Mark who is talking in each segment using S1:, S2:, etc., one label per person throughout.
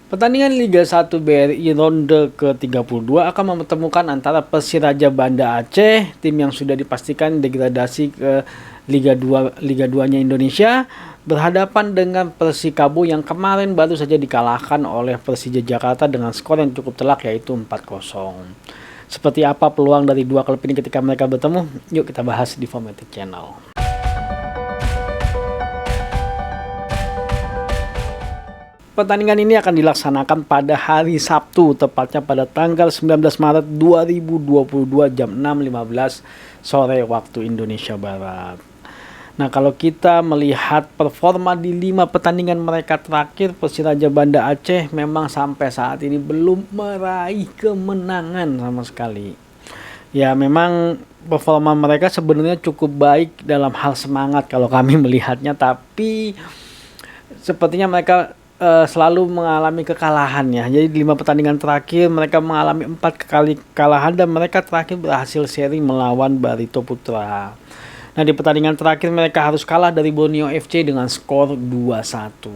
S1: Pertandingan Liga 1 BRI ronde ke-32 akan mempertemukan antara Persiraja Banda Aceh, tim yang sudah dipastikan degradasi ke Liga 2-nya Indonesia, berhadapan dengan Persikabo yang kemarin baru saja dikalahkan oleh Persija Jakarta dengan skor yang cukup telak, yaitu 4-0. Seperti apa peluang dari dua klub ini ketika mereka bertemu? Yuk kita bahas di Formatic Channel. Pertandingan ini akan dilaksanakan pada hari Sabtu, tepatnya pada tanggal 19 Maret 2022 jam 6.15 sore waktu Indonesia Barat. Nah, kalau kita melihat performa di 5 pertandingan mereka terakhir, Persiraja Banda Aceh memang sampai saat ini belum meraih kemenangan sama sekali. Ya, memang performa mereka sebenarnya cukup baik dalam hal semangat kalau kami melihatnya, tapi sepertinya mereka selalu mengalami kekalahan ya. Jadi di 5 pertandingan terakhir mereka mengalami 4 kali kekalahan dan mereka terakhir berhasil seri melawan Barito Putra. Nah, di pertandingan terakhir mereka harus kalah dari Borneo FC dengan skor 2-1.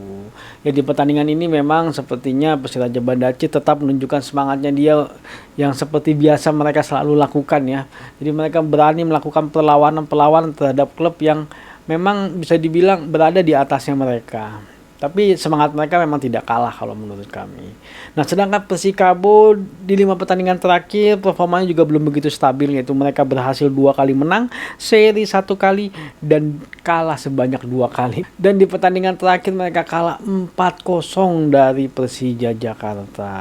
S1: Ya, di pertandingan ini memang sepertinya Persiraja Banda Aceh tetap menunjukkan semangatnya dia yang seperti biasa mereka selalu lakukan ya. Jadi mereka berani melakukan perlawanan terhadap klub yang memang bisa dibilang berada di atasnya mereka. Tapi semangat mereka memang tidak kalah kalau menurut kami. Nah, sedangkan Persikabo di 5 pertandingan terakhir performanya juga belum begitu stabil, yaitu mereka berhasil 2 kali menang, seri 1 kali, dan kalah sebanyak 2 kali. Dan di pertandingan terakhir mereka kalah 4-0 dari Persija Jakarta.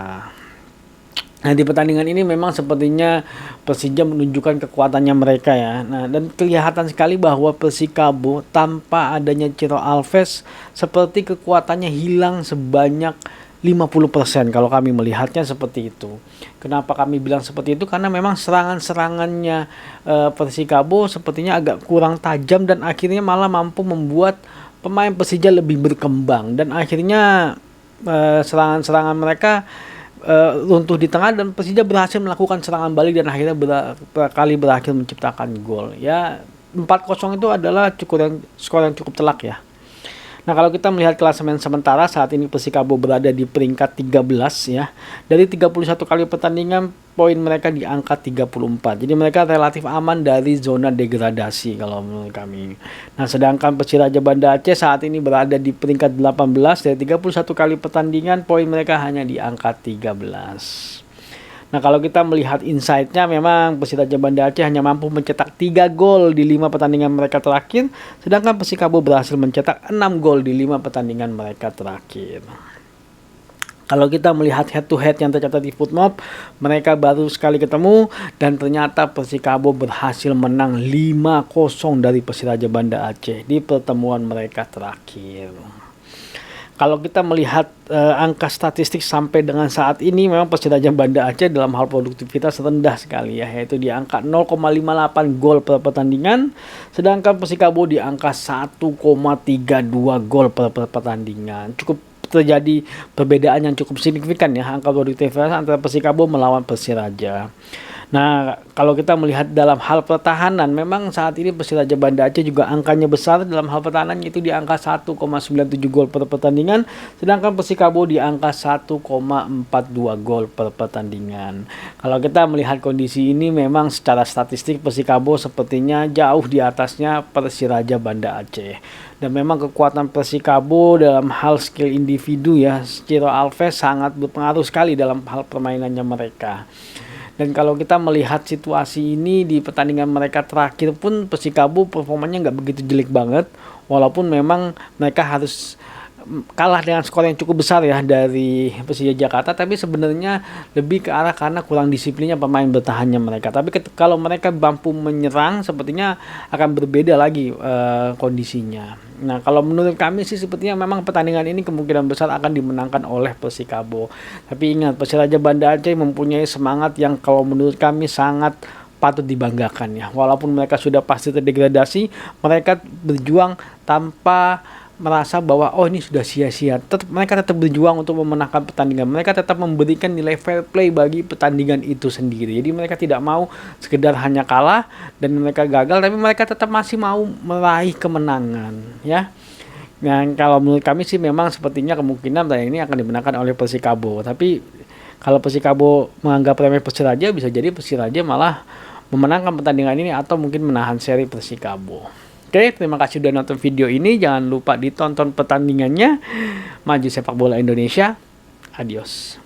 S1: Nah, di pertandingan ini memang sepertinya Persija menunjukkan kekuatannya mereka ya. Nah, dan kelihatan sekali bahwa Persikabo tanpa adanya Ciro Alves seperti kekuatannya hilang sebanyak 50% kalau kami melihatnya seperti itu. Kenapa kami bilang seperti itu? Karena memang serangan-serangannya Persikabo sepertinya agak kurang tajam dan akhirnya malah mampu membuat pemain Persija lebih berkembang dan akhirnya serangan-serangan mereka runtuh di tengah dan Persija berhasil melakukan serangan balik dan akhirnya berhasil menciptakan gol. Ya, 4-0 itu adalah skor yang cukup telak ya. Nah, kalau kita melihat klasemen sementara saat ini Persikabo berada di peringkat 13 ya. Dari 31 kali pertandingan poin mereka di angka 34. Jadi mereka relatif aman dari zona degradasi kalau menurut kami. Nah, sedangkan Persiraja Banda Aceh saat ini berada di peringkat 18 dari 31 kali pertandingan poin mereka hanya di angka 13. Nah, kalau kita melihat insight-nya memang Persiraja Banda Aceh hanya mampu mencetak 3 gol di 5 pertandingan mereka terakhir, sedangkan Persikabo berhasil mencetak 6 gol di 5 pertandingan mereka terakhir. Kalau kita melihat head to head yang tercatat di Footmob, mereka baru sekali ketemu dan ternyata Persikabo berhasil menang 5-0 dari Persiraja Banda Aceh di pertemuan mereka terakhir. Kalau kita melihat angka statistik sampai dengan saat ini memang Persiraja Banda Aceh dalam hal produktivitas rendah sekali ya, yaitu di angka 0,58 gol per pertandingan, sedangkan Persikabo di angka 1,32 gol per pertandingan. Cukup terjadi perbedaan yang cukup signifikan ya angka produktivitas antara Persikabo melawan Persiraja. Nah, kalau kita melihat dalam hal pertahanan, memang saat ini Persiraja Banda Aceh juga angkanya besar dalam hal pertahanan, yaitu di angka 1,97 gol per pertandingan, sedangkan Persikabo di angka 1,42 gol per pertandingan. Kalau kita melihat kondisi ini, memang secara statistik Persikabo sepertinya jauh di atasnya Persiraja Banda Aceh. Dan memang kekuatan Persikabo dalam hal skill individu ya, Ciro Alves sangat berpengaruh sekali dalam hal permainannya mereka. Dan kalau kita melihat situasi ini di pertandingan mereka terakhir pun Persikabo performanya nggak begitu jelek banget. Walaupun memang mereka harus kalah dengan skor yang cukup besar ya dari Persija Jakarta. Tapi sebenarnya lebih ke arah karena kurang disiplinnya pemain bertahannya mereka. Tapi kalau mereka mampu menyerang sepertinya akan berbeda lagi kondisinya. Nah, kalau menurut kami sih sepertinya memang pertandingan ini kemungkinan besar akan dimenangkan oleh Persikabo. Tapi ingat, Persiraja Banda Aceh mempunyai semangat yang kalau menurut kami sangat patut dibanggakan ya. Walaupun mereka sudah pasti terdegradasi, mereka berjuang tanpa merasa bahwa oh ini sudah sia-sia. Mereka tetap berjuang untuk memenangkan pertandingan. Mereka tetap memberikan nilai fair play bagi pertandingan itu sendiri. Jadi mereka tidak mau sekedar hanya kalah dan mereka gagal, tapi mereka tetap masih mau meraih kemenangan ya. Yang kalau menurut kami sih memang sepertinya kemungkinan pertandingan ini akan dimenangkan oleh Persikabo. Tapi kalau Persikabo menganggap remeh Persiraja, bisa jadi Persiraja malah memenangkan pertandingan ini atau mungkin menahan seri Persikabo. Oke, terima kasih sudah nonton video ini. Jangan lupa ditonton pertandingannya. Maju sepak bola Indonesia. Adios.